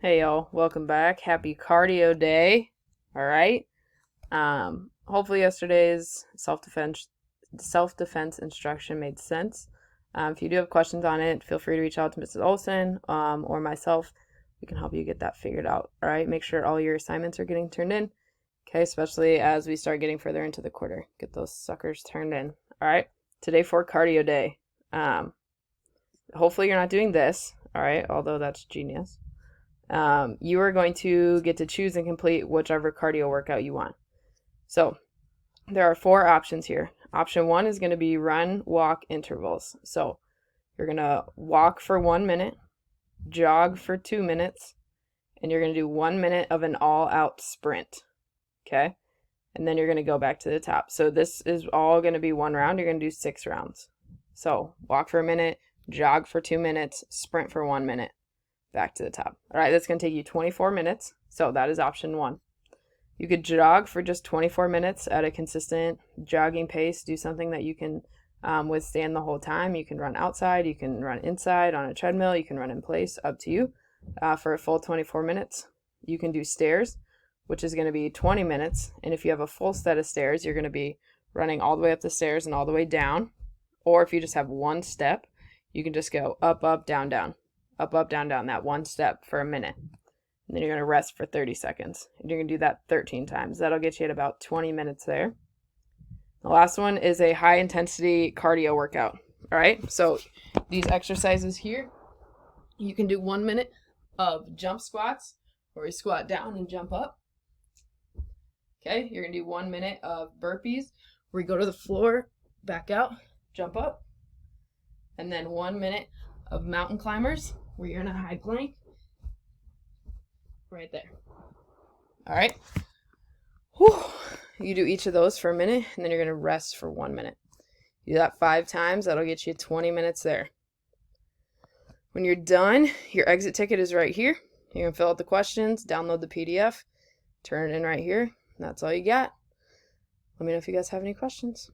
Hey y'all, welcome back. Happy cardio day. All right. Hopefully yesterday's self-defense instruction made sense. If you do have questions on it, feel free to reach out to Mrs. Olson or myself. We can help you get that figured out. All right. Make sure all your assignments are getting turned in. Okay, especially as we start getting further into the quarter. Get those suckers turned in. All right. Today for cardio day. Hopefully you're not doing this. All right, although that's genius. You are going to get to choose and complete whichever cardio workout you want. So there are 4 options here. Option 1 is going to be run, walk intervals. So you're going to walk for 1 minute, jog for 2 minutes, and you're going to do 1 minute of an all-out sprint. Okay? And then you're going to go back to the top. So this is all going to be one round. You're going to do 6 rounds. So walk for a minute, jog for 2 minutes, sprint for 1 minute. Back to the top. All right, that's going to take you 24 minutes. So that is option 1. You could jog for just 24 minutes at a consistent jogging pace. Do something that you can withstand the whole time. You can run outside. You can run inside on a treadmill. You can run in place. Up to you for a full 24 minutes. You can do stairs, which is going to be 20 minutes. And if you have a full set of stairs, you're going to be running all the way up the stairs and all the way down. Or if you just have one step, you can just go up, up, down, down. Up, down, down, that one step for a minute. And then you're going to rest for 30 seconds. And you're going to do that 13 times. That'll get you at about 20 minutes there. The last one is a high intensity cardio workout. All right, so these exercises here, you can do 1 minute of jump squats where you squat down and jump up. Okay, you're going to do 1 minute of burpees where you go to the floor, back out, jump up. And then 1 minute of mountain climbers where you're in a high plank right there. All right. Whew. You do each of those for a minute, and then you're going to rest for 1 minute. You do that 5 times. That'll get you 20 minutes there. When you're done, your exit ticket is right here. You can fill out the questions, download the PDF, turn it in right here. And that's all you got. Let me know if you guys have any questions.